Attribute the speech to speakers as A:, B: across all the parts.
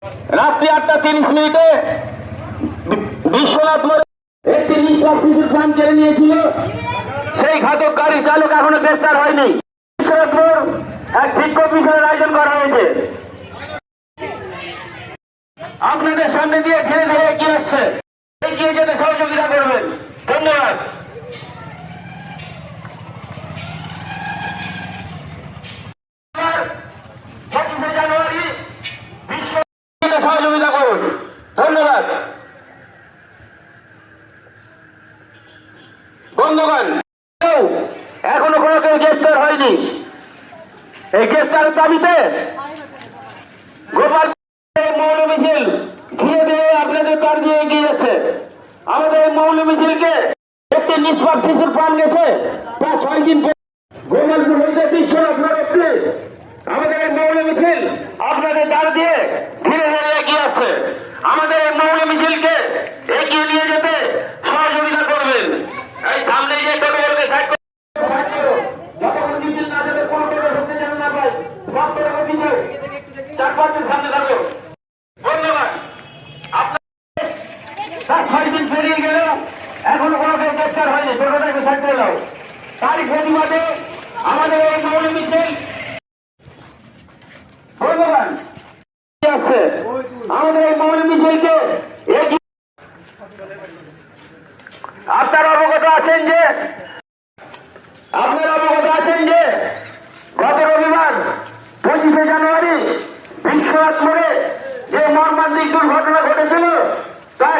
A: রাত্রি 8:30 বিশ্বনাথ মোড়ে একটি শিশুর প্রাণ কেড়ে নিয়েছিল। সেই ঘাতক গাড়ি চালক এখনো গ্রেফতার হয়নি। বিশ্বনাথ মোড় এক বিক্ষোভ মিছিলের আয়োজন করা হয়েছে। আপনাদের সামনে দিয়ে ধীরে ধীরে এগিয়ে আসছে, এগিয়ে যেতে সহযোগিতা করবেন। ধন্যবাদ। জানুয়ারি বিশ্ব সহযোগিতা করুন। ধন্যবাদ। বন্ধুগণ, এখনো কোনো কেউ গ্রেফতার হয়নি। এই গ্রেফতারের দাবিতে গোপাল মৌল মিছিল ধীরে ধীরে আপনাদের তার দিয়ে এগিয়ে যাচ্ছে। আমাদের এই মৌল মিছিলকে একটি নিষ্পাপ শিশুর প্রাণ গেছে, তা 6 দিন গোপালপুর হইতে বিশ্বনাথ মোড় অবধি আমাদের এই মৌল মিছিল আপনাদের দ্বার দিয়ে ধীরে ধীরে এগিয়ে আসছে। আমাদের এই মৌল মিছিলকে এগিয়ে নিয়ে যেতে সহযোগিতা করবেন। এই সামনে যে টোটো বলবে মিছিল না যাবে, কোন টোটো ঢুকতে যেন না পায়, সব টোটো পিছিয়ে 4-5 দিন সামনে থাকো। ধন্যবাদ। আপনার 6 দিন পেরিয়ে গেল, এখনো কোনো কেউ গ্রেফতার হয়নি। টোটোটাকে ছাড়তে এলো। তারই প্রতিবাদে আমাদের এই মৌল মিছিল ভগবান আছে। আমাদের এই মৌল মিছিলকে আপনারা অবগত আছেন যে গত রবিবার 25শে জানুয়ারি বিশ্বনাথ মোড়ে যে মর্মান্তিক দুর্ঘটনা ঘটেছিল, তার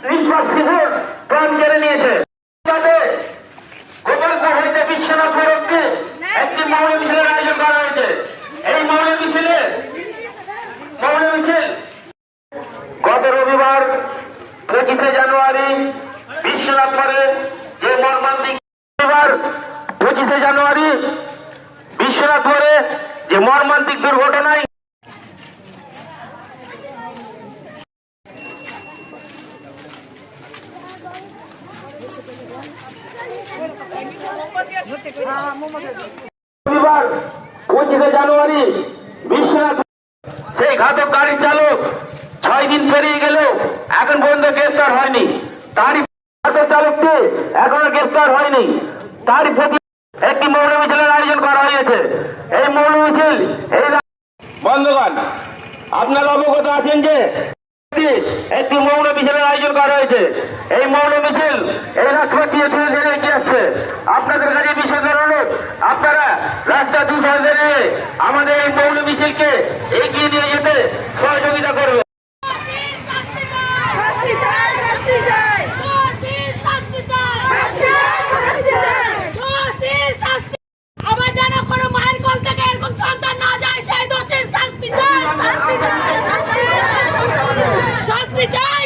A: নিষ্পাপ শিশুর প্রাণ কেড়ে নিয়েছে। গোপালপুর হইতে বিশ্বনাথ মোড় অবধি একটি মৌল মিছিলের আয়োজন করা হয়েছে। এই মৌল মিছিল গত রবিবার 25শে জানুয়ারি বিশ্বনাথ মোড়ে যে মর্মান্তিক 25শে জানুয়ারি বিশ্বনাথ মোড়ে যে মর্মান্তিক দুর্ঘটনায় রবিবার 25শে জানুয়ারি বিশ্বনাথ সেই ঘাতক গাড়ির চালক 6 দিন পেরিয়ে গেল, এখন পর্যন্ত গ্রেফতার হয়নি। তারই ঘাতক চালকটি এখনো গ্রেফতার হয়নি। তারই প্রতি একটি মৌল মিছিলের আয়োজন করা হয়েছে। এই মৌল মিছিল বন্ধুগণ, আপনারা অবগত আছেন যে একটি মৌল মিছিলের আয়োজন করা হয়েছে। এই মৌল মিছিল এই রাস্তা দিয়ে ধীরে ধীরে এগিয়ে আসছে। আপনাদের কাছে বিশেষ অনুরোধ, আপনারা রাস্তা দুধারে নিয়ে আমাদের এই মৌল মিছিলকে এগিয়ে নিয়ে যেতে সহযোগিতা করবে।
B: আমার যেন কোনো মায়ের কোল থেকে এরকম সন্তান না যায়, সেই দোষীর শাস্তি চাই, শাস্তি চাই, শাস্তি চাই, শাস্তি চাই,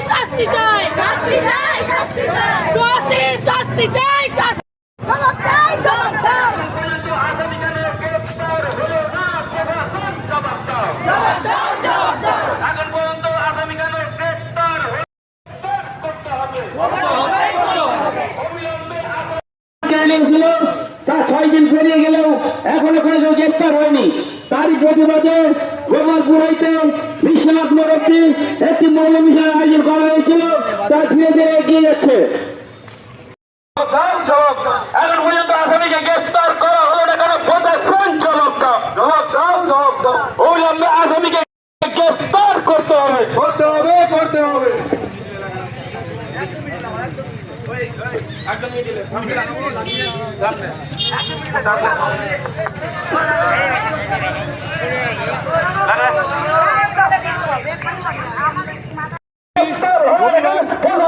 B: শাস্তি চাই, শাস্তি চাই, দোষীর শাস্তি চাই, শাস্তি জবাব চাই, জবাব চাই, জবাব দাও, জবাব দাও।
A: এখন পর্যন্ত আসামি কেন গ্রেফতার করতে হবে। ছিল তার 6 দিন পেরিয়ে গেলেও এখনো কোনো কেউ গ্রেফতার হয়নি। তারই প্রতিবাদে গোপালপুর হইতে বিশ্বনাথ মোড় অবধি একটি মৌল মিছিলের আয়োজন করা হয়েছিল, তা ধীরে ধীরে এগিয়ে যাচ্ছে। এখন পর্যন্ত আসামিকে গ্রেফতার করা হলো না কেন? অবিলম্বে আসামিকে গ্রেফতার করতে হবে, করতে হবে, করতে হবে।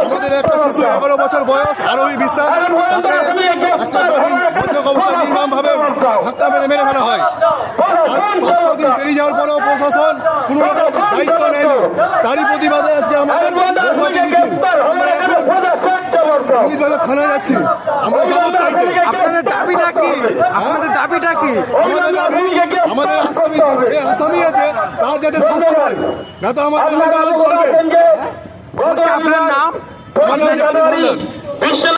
C: আমাদের একটা শিশু 11 বছর বয়স আরবি বিশ্বাস, তাকে একটা বন্ধক অবস্থায় নির্মমভাবে ধাক্কা মেরে ফেলা হয়। 5 দিন পেরিয়ে যাওয়ার পরেও প্রশাসন কোনো রকম দায়িত্ব নেয়নি। তারই প্রতিবাদে আজকে আমাদের থানায় যাচ্ছি। আমরা জবাব চাইতে।
D: আপনাদের দাবিটা কি? আপনাদের দাবিটা কি?
C: আমাদের দাবি, আমাদের আসামি আছে তার যাতে শাস্তি হয়, না তো আমাদের চলবে।
D: আপনার নাম?
C: আমার নাম